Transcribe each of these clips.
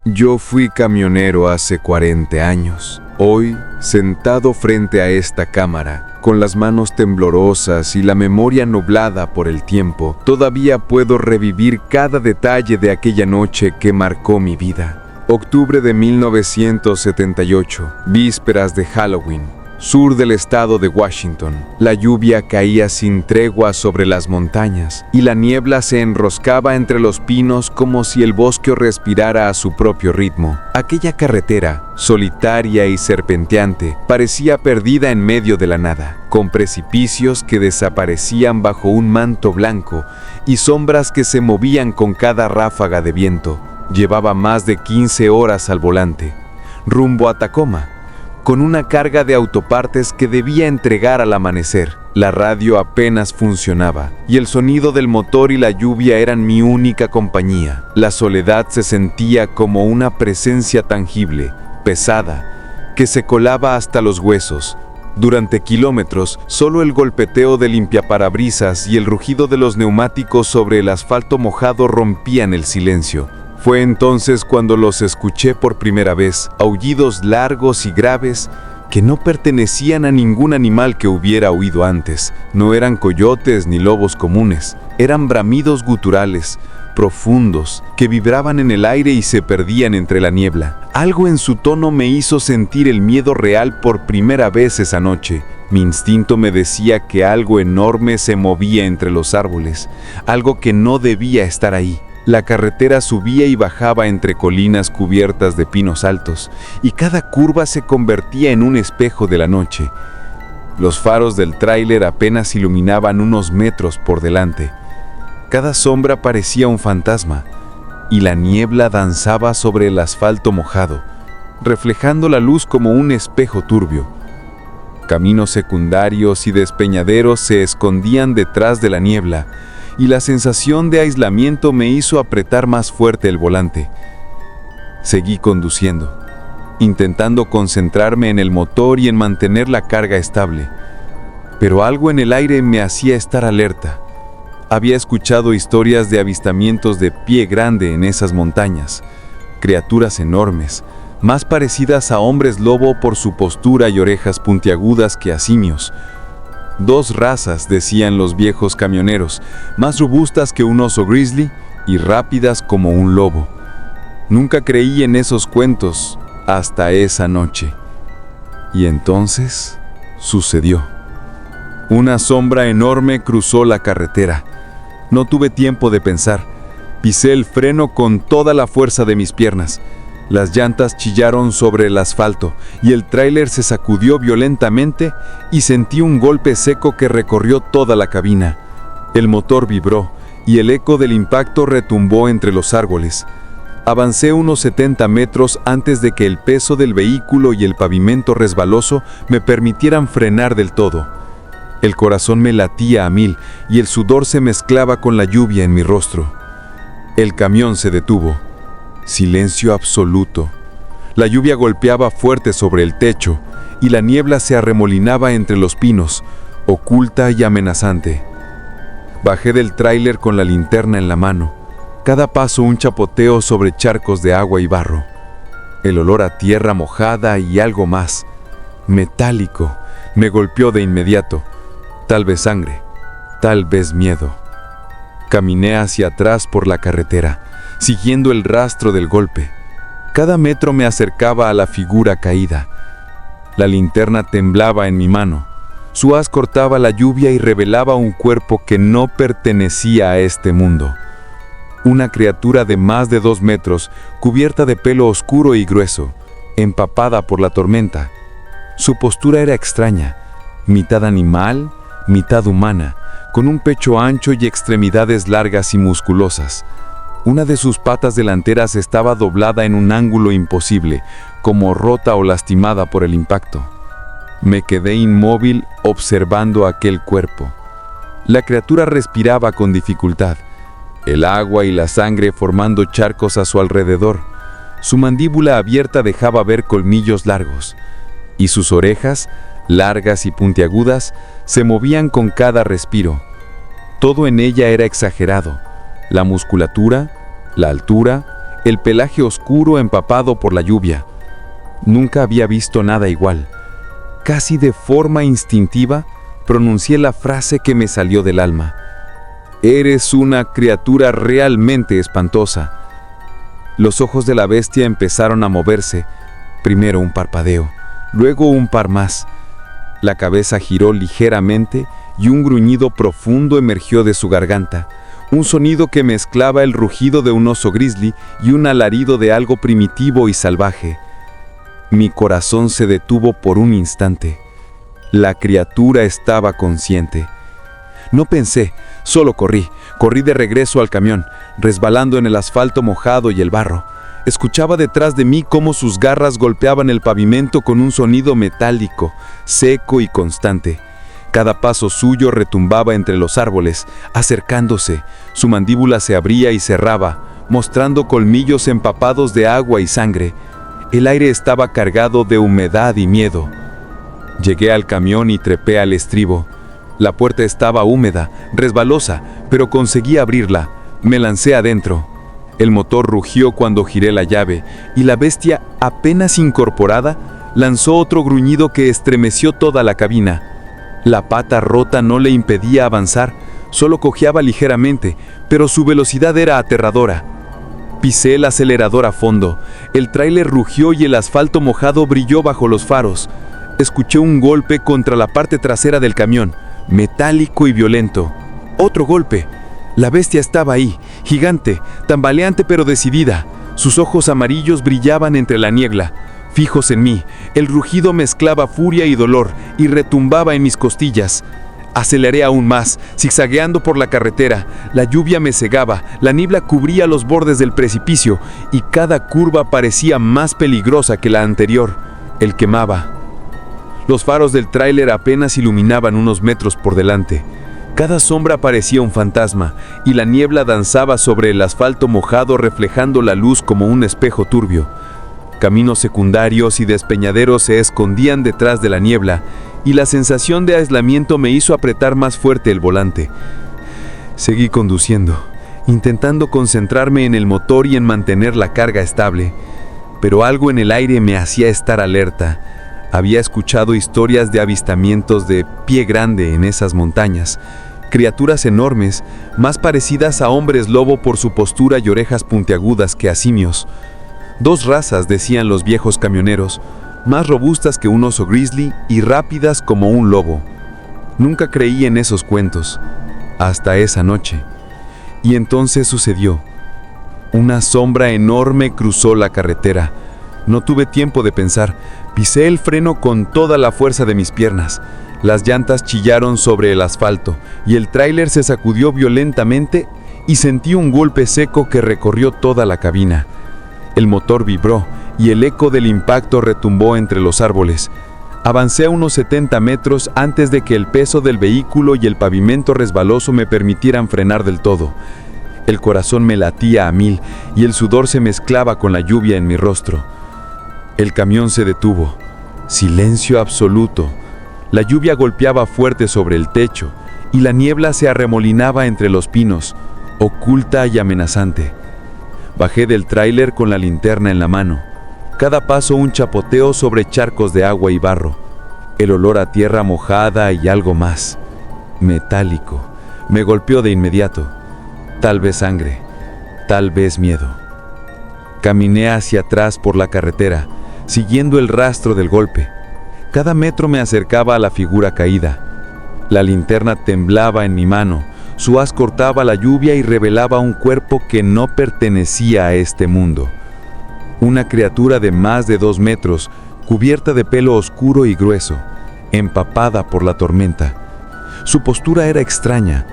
Yo fui camionero hace 40 años. Hoy, sentado frente a esta cámara, con las manos temblorosas y la memoria nublada por el tiempo, todavía puedo revivir cada detalle de aquella noche que marcó mi vida. Octubre de 1978, vísperas de Halloween, sur del estado de Washington. La lluvia caía sin tregua sobre las montañas y la niebla se enroscaba entre los pinos como si el bosque respirara a su propio ritmo. Aquella carretera, solitaria y serpenteante, parecía perdida en medio de la nada, con precipicios que desaparecían bajo un manto blanco y sombras que se movían con cada ráfaga de viento. Llevaba más de 15 horas al volante, rumbo a Tacoma, con una carga de autopartes que debía entregar al amanecer. La radio apenas funcionaba, y el sonido del motor y la lluvia eran mi única compañía. La soledad se sentía como una presencia tangible, pesada, que se colaba hasta los huesos. Durante kilómetros, solo el golpeteo del limpiaparabrisas y el rugido de los neumáticos sobre el asfalto mojado rompían el silencio. Fue entonces cuando los escuché por primera vez, aullidos largos y graves que no pertenecían a ningún animal que hubiera oído antes. No eran coyotes ni lobos comunes, eran bramidos guturales, profundos, que vibraban en el aire y se perdían entre la niebla. Algo en su tono me hizo sentir el miedo real por primera vez esa noche. Mi instinto me decía que algo enorme se movía entre los árboles, algo que no debía estar ahí. La carretera subía y bajaba entre colinas cubiertas de pinos altos, y cada curva se convertía en un espejo de la noche. Los faros del tráiler apenas iluminaban unos metros por delante. Cada sombra parecía un fantasma, y la niebla danzaba sobre el asfalto mojado, reflejando la luz como un espejo turbio. Caminos secundarios y despeñaderos se escondían detrás de la niebla, y la sensación de aislamiento me hizo apretar más fuerte el volante. Seguí conduciendo, intentando concentrarme en el motor y en mantener la carga estable. Pero algo en el aire me hacía estar alerta. Había escuchado historias de avistamientos de pie grande en esas montañas, criaturas enormes, más parecidas a hombres lobo por su postura y orejas puntiagudas que a simios. Dos razas, decían los viejos camioneros, más robustas que un oso grizzly y rápidas como un lobo. Nunca creí en esos cuentos hasta esa noche. Y entonces sucedió. Una sombra enorme cruzó la carretera. No tuve tiempo de pensar. Pisé el freno con toda la fuerza de mis piernas. Las llantas chillaron sobre el asfalto y el tráiler se sacudió violentamente y sentí un golpe seco que recorrió toda la cabina. El motor vibró y el eco del impacto retumbó entre los árboles. Avancé unos 70 metros antes de que el peso del vehículo y el pavimento resbaloso me permitieran frenar del todo. El corazón me latía a 1000 y el sudor se mezclaba con la lluvia en mi rostro. El camión se detuvo. Silencio absoluto. La lluvia golpeaba fuerte sobre el techo y la niebla se arremolinaba entre los pinos, oculta y amenazante. Bajé del tráiler con la linterna en la mano, cada paso un chapoteo sobre charcos de agua y barro. El olor a tierra mojada y algo más, metálico, me golpeó de inmediato. Tal vez sangre, tal vez miedo. Caminé hacia atrás por la carretera, siguiendo el rastro del golpe. Cada metro me acercaba a la figura caída. La linterna temblaba en mi mano. Su haz cortaba la lluvia y revelaba un cuerpo que no pertenecía a este mundo. Una criatura de más de 2 metros, cubierta de pelo oscuro y grueso, empapada por la tormenta. Su postura era extraña, mitad animal, mitad humana, con un pecho ancho y extremidades largas y musculosas. Una de sus patas delanteras estaba doblada en un ángulo imposible, como rota o lastimada por el impacto. Me quedé inmóvil observando aquel cuerpo. La criatura respiraba con dificultad, el agua y la sangre formando charcos a su alrededor. Su mandíbula abierta dejaba ver colmillos largos, y sus orejas, largas y puntiagudas, se movían con cada respiro. Todo en ella era exagerado. La musculatura, la altura, el pelaje oscuro empapado por la lluvia. Nunca había visto nada igual. Casi de forma instintiva, pronuncié la frase que me salió del alma. «Eres una criatura realmente espantosa». Los ojos de la bestia empezaron a moverse, primero un parpadeo, luego un par más. La cabeza giró ligeramente y un gruñido profundo emergió de su garganta, un sonido que mezclaba el rugido de un oso grizzly y un alarido de algo primitivo y salvaje. Mi corazón se detuvo por un instante. La criatura estaba consciente. No pensé, solo corrí de regreso al camión, resbalando en el asfalto mojado y el barro. Escuchaba detrás de mí cómo sus garras golpeaban el pavimento con un sonido metálico, seco y constante. Cada paso suyo retumbaba entre los árboles, acercándose. Su mandíbula se abría y cerraba, mostrando colmillos empapados de agua y sangre. El aire estaba cargado de humedad y miedo. Llegué al camión y trepé al estribo. La puerta estaba húmeda, resbalosa, pero conseguí abrirla. Me lancé adentro. El motor rugió cuando giré la llave, y la bestia, apenas incorporada, lanzó otro gruñido que estremeció toda la cabina. La pata rota no le impedía avanzar, solo cojeaba ligeramente, pero su velocidad era aterradora. Pisé el acelerador a fondo. El tráiler rugió y el asfalto mojado brilló bajo los faros. Escuché un golpe contra la parte trasera del camión, metálico y violento. Otro golpe. La bestia estaba ahí, gigante, tambaleante pero decidida. Sus ojos amarillos brillaban entre la niebla, fijos en mí. El rugido mezclaba furia y dolor y retumbaba en mis costillas. Aceleré aún más, zigzagueando por la carretera. La lluvia me cegaba, la niebla cubría los bordes del precipicio y cada curva parecía más peligrosa que la anterior. El quemaba. Los faros del tráiler apenas iluminaban unos metros por delante. Cada sombra parecía un fantasma, y la niebla danzaba sobre el asfalto mojado reflejando la luz como un espejo turbio. Caminos secundarios y despeñaderos se escondían detrás de la niebla, y la sensación de aislamiento me hizo apretar más fuerte el volante. Seguí conduciendo, intentando concentrarme en el motor y en mantener la carga estable, pero algo en el aire me hacía estar alerta. Había escuchado historias de avistamientos de pie grande en esas montañas, criaturas enormes, más parecidas a hombres lobo por su postura y orejas puntiagudas que a simios. Dos razas, decían los viejos camioneros, más robustas que un oso grizzly y rápidas como un lobo. Nunca creí en esos cuentos, hasta esa noche. Y entonces sucedió. Una sombra enorme cruzó la carretera. No tuve tiempo de pensar. Pisé el freno con toda la fuerza de mis piernas. Las llantas chillaron sobre el asfalto y el tráiler se sacudió violentamente y sentí un golpe seco que recorrió toda la cabina. El motor vibró y el eco del impacto retumbó entre los árboles. Avancé a unos 70 metros antes de que el peso del vehículo y el pavimento resbaloso me permitieran frenar del todo. El corazón me latía a 1000 y el sudor se mezclaba con la lluvia en mi rostro. El camión se detuvo. Silencio absoluto. La lluvia golpeaba fuerte sobre el techo y la niebla se arremolinaba entre los pinos, oculta y amenazante. Bajé del tráiler con la linterna en la mano. Cada paso un chapoteo sobre charcos de agua y barro. El olor a tierra mojada y algo más, metálico, me golpeó de inmediato. Tal vez sangre, tal vez miedo. Caminé hacia atrás por la carretera, siguiendo el rastro del golpe. Cada metro me acercaba a la figura caída. La linterna temblaba en mi mano, su haz cortaba la lluvia y revelaba un cuerpo que no pertenecía a este mundo. Una criatura de más de 2 metros, cubierta de pelo oscuro y grueso, empapada por la tormenta. Su postura era extraña,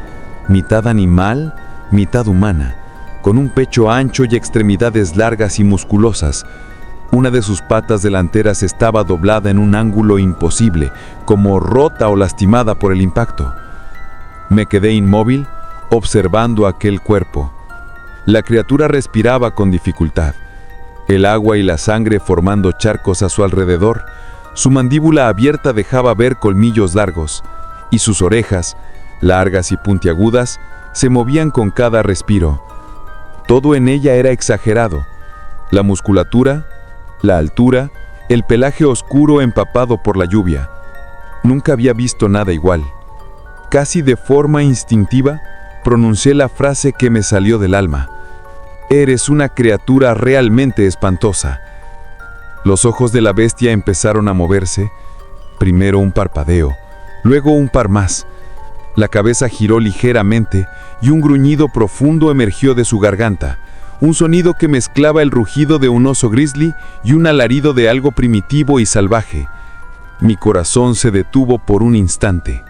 mitad animal, mitad humana, con un pecho ancho y extremidades largas y musculosas. Una de sus patas delanteras estaba doblada en un ángulo imposible, como rota o lastimada por el impacto. Me quedé inmóvil, observando aquel cuerpo. La criatura respiraba con dificultad, el agua y la sangre formando charcos a su alrededor. Su mandíbula abierta dejaba ver colmillos largos, y sus orejas, largas y puntiagudas, se movían con cada respiro. Todo en ella era exagerado, La musculatura, la altura, el pelaje oscuro empapado por la lluvia. Nunca había visto nada igual. Casi de forma instintiva, pronuncié la frase que me salió del alma. Eres una criatura realmente espantosa. Los ojos de la bestia empezaron a moverse, primero un parpadeo, luego un par más. La cabeza giró ligeramente y un gruñido profundo emergió de su garganta, un sonido que mezclaba el rugido de un oso grizzly y un alarido de algo primitivo y salvaje. Mi corazón se detuvo por un instante.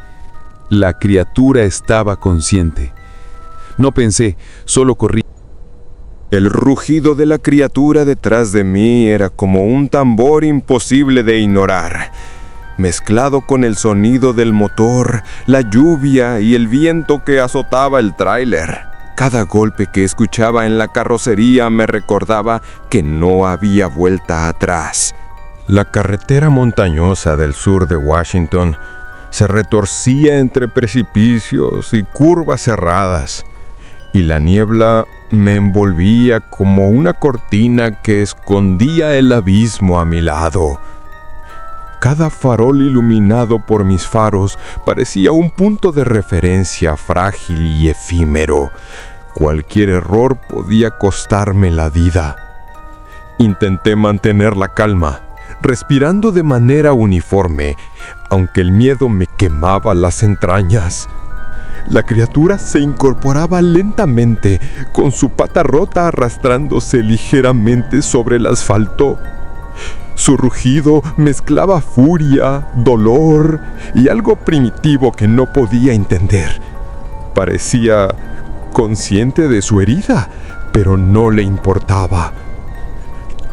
La criatura estaba consciente. No pensé, solo corrí. El rugido de la criatura detrás de mí era como un tambor imposible de ignorar, mezclado con el sonido del motor, la lluvia y el viento que azotaba el tráiler. Cada golpe que escuchaba en la carrocería me recordaba que no había vuelta atrás. La carretera montañosa del sur de Washington se retorcía entre precipicios y curvas cerradas, y la niebla me envolvía como una cortina que escondía el abismo a mi lado. Cada farol iluminado por mis faros parecía un punto de referencia frágil y efímero. Cualquier error podía costarme la vida. Intenté mantener la calma, respirando de manera uniforme, aunque el miedo me quemaba las entrañas. La criatura se incorporaba lentamente, con su pata rota arrastrándose ligeramente sobre el asfalto. Su rugido mezclaba furia, dolor y algo primitivo que no podía entender. Parecía consciente de su herida, pero no le importaba.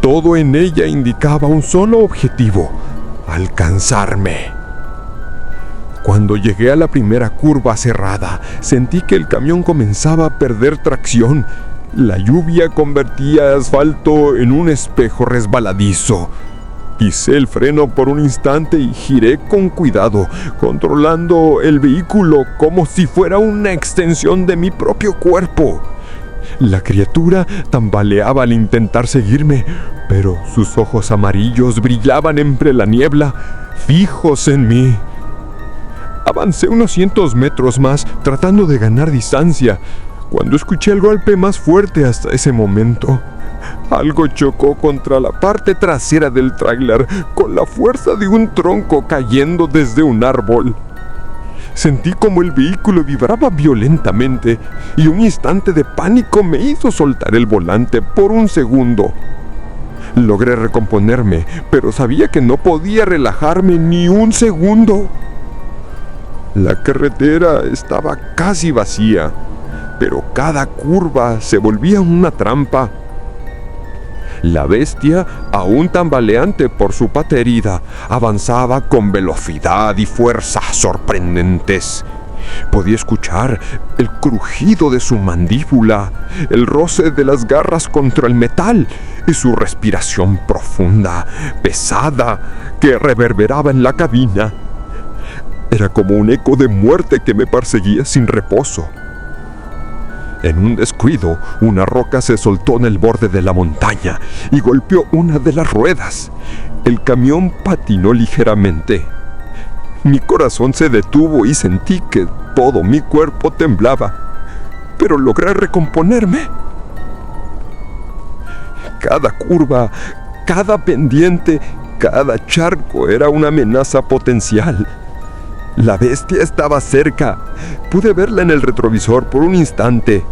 Todo en ella indicaba un solo objetivo: alcanzarme. Cuando llegué a la primera curva cerrada, sentí que el camión comenzaba a perder tracción. La lluvia convertía el asfalto en un espejo resbaladizo. Pisé el freno por un instante y giré con cuidado, controlando el vehículo como si fuera una extensión de mi propio cuerpo. La criatura tambaleaba al intentar seguirme, pero sus ojos amarillos brillaban entre la niebla, fijos en mí. Avancé unos 100 metros más, tratando de ganar distancia, cuando escuché el golpe más fuerte hasta ese momento. Algo chocó contra la parte trasera del tráiler con la fuerza de un tronco cayendo desde un árbol. Sentí como el vehículo vibraba violentamente y un instante de pánico me hizo soltar el volante por un segundo. Logré recomponerme, pero sabía que no podía relajarme ni un segundo. La carretera estaba casi vacía, pero cada curva se volvía una trampa. La bestia, aún tambaleante por su pata herida, avanzaba con velocidad y fuerza sorprendentes. Podía escuchar el crujido de su mandíbula, el roce de las garras contra el metal y su respiración profunda, pesada, que reverberaba en la cabina. Era como un eco de muerte que me perseguía sin reposo. En un descuido, una roca se soltó en el borde de la montaña y golpeó una de las ruedas. El camión patinó ligeramente. Mi corazón se detuvo y sentí que todo mi cuerpo temblaba, pero logré recomponerme. Cada curva, cada pendiente, cada charco era una amenaza potencial. La bestia estaba cerca. Pude verla en el retrovisor por un instante.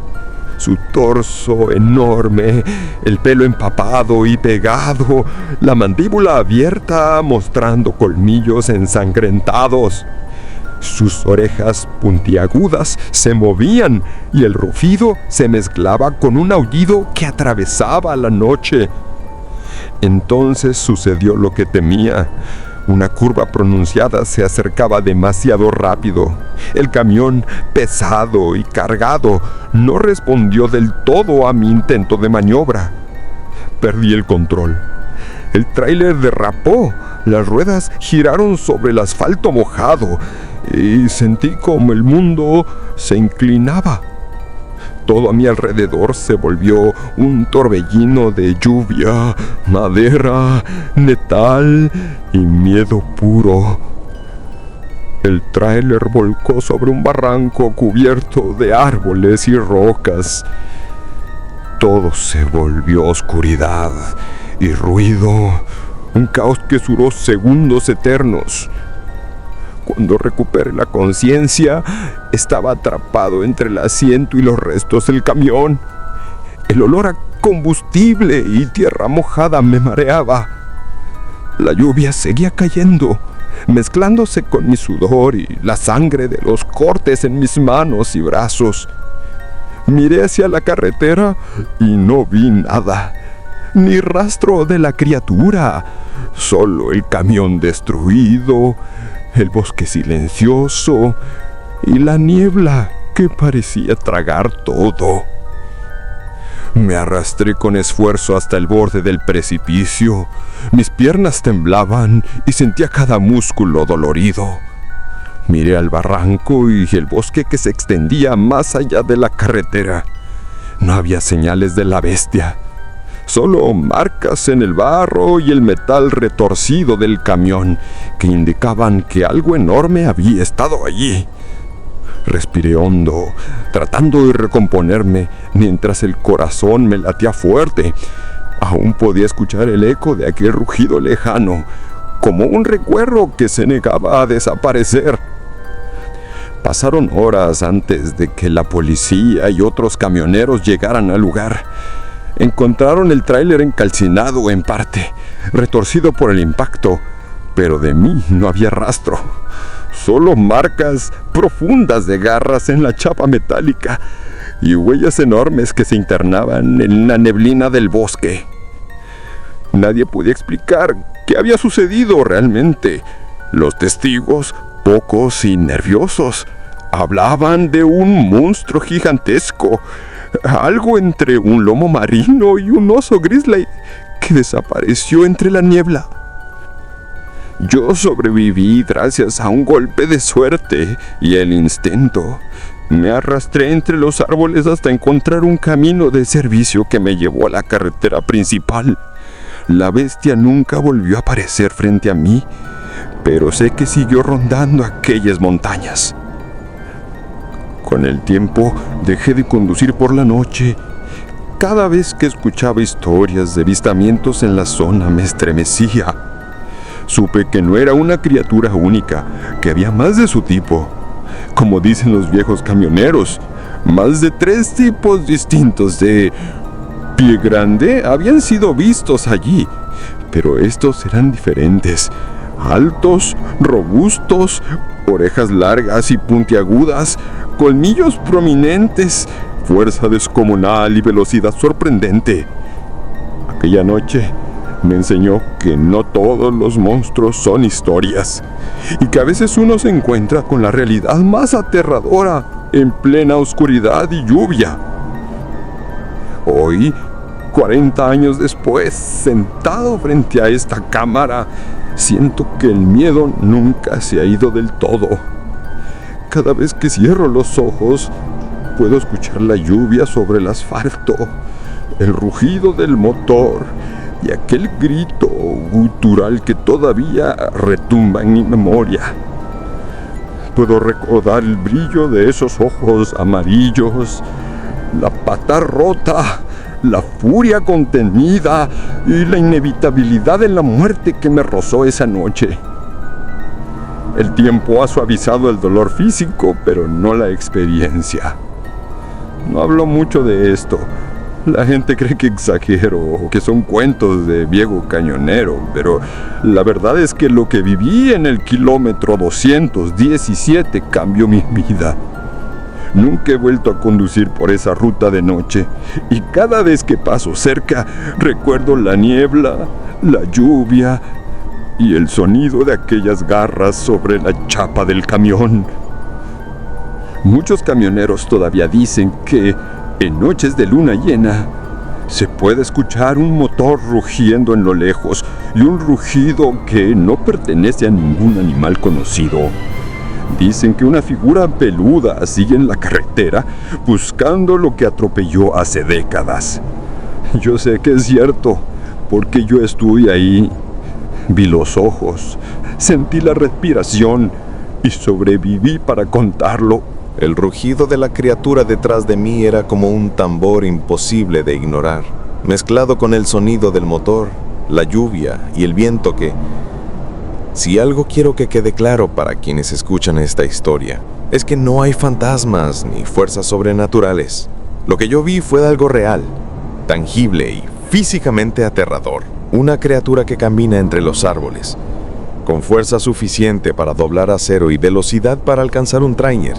Su torso enorme, el pelo empapado y pegado, la mandíbula abierta mostrando colmillos ensangrentados. Sus orejas puntiagudas se movían y el rugido se mezclaba con un aullido que atravesaba la noche. Entonces sucedió lo que temía. Una curva pronunciada se acercaba demasiado rápido. El camión, pesado y cargado, no respondió del todo a mi intento de maniobra. Perdí el control. El tráiler derrapó. Las ruedas giraron sobre el asfalto mojado y sentí como el mundo se inclinaba. Todo a mi alrededor se volvió un torbellino de lluvia, madera, metal y miedo puro. El tráiler volcó sobre un barranco cubierto de árboles y rocas. Todo se volvió oscuridad y ruido, un caos que duró segundos eternos. Cuando recuperé la conciencia, estaba atrapado entre el asiento y los restos del camión. El olor a combustible y tierra mojada me mareaba. La lluvia seguía cayendo, mezclándose con mi sudor y la sangre de los cortes en mis manos y brazos. Miré hacia la carretera y no vi nada, ni rastro de la criatura, solo el camión destruido, el bosque silencioso y la niebla que parecía tragar todo. Me arrastré con esfuerzo hasta el borde del precipicio. Mis piernas temblaban y sentía cada músculo dolorido. Miré al barranco y el bosque que se extendía más allá de la carretera. No había señales de la bestia, solo marcas en el barro y el metal retorcido del camión que indicaban que algo enorme había estado allí. Respiré hondo, tratando de recomponerme mientras el corazón me latía fuerte. Aún podía escuchar el eco de aquel rugido lejano, como un recuerdo que se negaba a desaparecer. Pasaron horas antes de que la policía y otros camioneros llegaran al lugar. Encontraron el tráiler encalcinado en parte, retorcido por el impacto, pero de mí no había rastro. Solo marcas profundas de garras en la chapa metálica y huellas enormes que se internaban en la neblina del bosque. Nadie podía explicar qué había sucedido realmente. Los testigos, pocos y nerviosos, hablaban de un monstruo gigantesco, algo entre un lomo marino y un oso grizzly que desapareció entre la niebla. Yo sobreviví gracias a un golpe de suerte y el instinto. Me arrastré entre los árboles hasta encontrar un camino de servicio que me llevó a la carretera principal. La bestia nunca volvió a aparecer frente a mí, pero sé que siguió rondando aquellas montañas. Con el tiempo dejé de conducir por la noche. Cada vez que escuchaba historias de avistamientos en la zona me estremecía. Supe que no era una criatura única, que había más de su tipo. Como dicen los viejos camioneros, más de 3 tipos distintos de pie grande habían sido vistos allí, pero estos eran diferentes. Altos, robustos, orejas largas y puntiagudas, colmillos prominentes, fuerza descomunal y velocidad sorprendente. Aquella noche me enseñó que no todos los monstruos son historias y que a veces uno se encuentra con la realidad más aterradora en plena oscuridad y lluvia. Hoy, 40 años después, sentado frente a esta cámara, siento que el miedo nunca se ha ido del todo. Cada vez que cierro los ojos, puedo escuchar la lluvia sobre el asfalto, el rugido del motor y aquel grito gutural que todavía retumba en mi memoria. Puedo recordar el brillo de esos ojos amarillos, la pata rota, la furia contenida y la inevitabilidad de la muerte que me rozó esa noche. El tiempo ha suavizado el dolor físico, pero no la experiencia. No hablo mucho de esto. La gente cree que exagero o que son cuentos de viejo cañonero, pero la verdad es que lo que viví en el kilómetro 217 cambió mi vida. Nunca he vuelto a conducir por esa ruta de noche y cada vez que paso cerca recuerdo la niebla, la lluvia y el sonido de aquellas garras sobre la chapa del camión. Muchos camioneros todavía dicen que en noches de luna llena se puede escuchar un motor rugiendo en lo lejos y un rugido que no pertenece a ningún animal conocido. Dicen que una figura peluda sigue en la carretera buscando lo que atropelló hace décadas. Yo sé que es cierto, porque yo estuve ahí, vi los ojos, sentí la respiración y sobreviví para contarlo. El rugido de la criatura detrás de mí era como un tambor imposible de ignorar, mezclado con el sonido del motor, la lluvia y el viento que... Si algo quiero que quede claro para quienes escuchan esta historia, es que no hay fantasmas ni fuerzas sobrenaturales. Lo que yo vi fue algo real, tangible y físicamente aterrador. Una criatura que camina entre los árboles, con fuerza suficiente para doblar acero y velocidad para alcanzar un tráiler.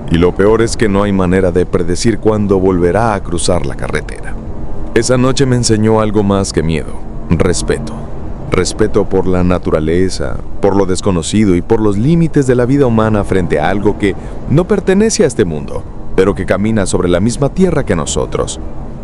Y lo peor es que no hay manera de predecir cuándo volverá a cruzar la carretera. Esa noche me enseñó algo más que miedo: respeto. Respeto por la naturaleza, por lo desconocido y por los límites de la vida humana frente a algo que no pertenece a este mundo, pero que camina sobre la misma tierra que nosotros.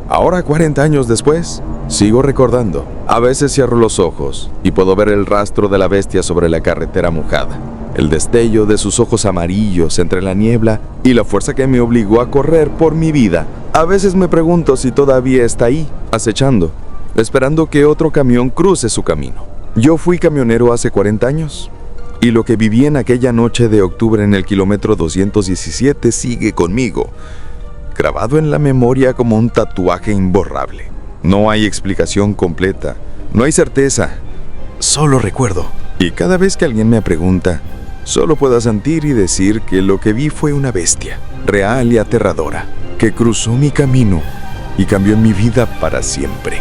Ahora, 40 años después, sigo recordando. A veces cierro los ojos y puedo ver el rastro de la bestia sobre la carretera mojada, el destello de sus ojos amarillos entre la niebla y la fuerza que me obligó a correr por mi vida. A veces me pregunto si todavía está ahí, acechando, esperando que otro camión cruce su camino. Yo fui camionero hace 40 años, y lo que viví en aquella noche de octubre en el kilómetro 217 sigue conmigo, grabado en la memoria como un tatuaje imborrable. No hay explicación completa, no hay certeza, solo recuerdo. Y cada vez que alguien me pregunta, solo puedo sentir y decir que lo que vi fue una bestia, real y aterradora, que cruzó mi camino y cambió mi vida para siempre.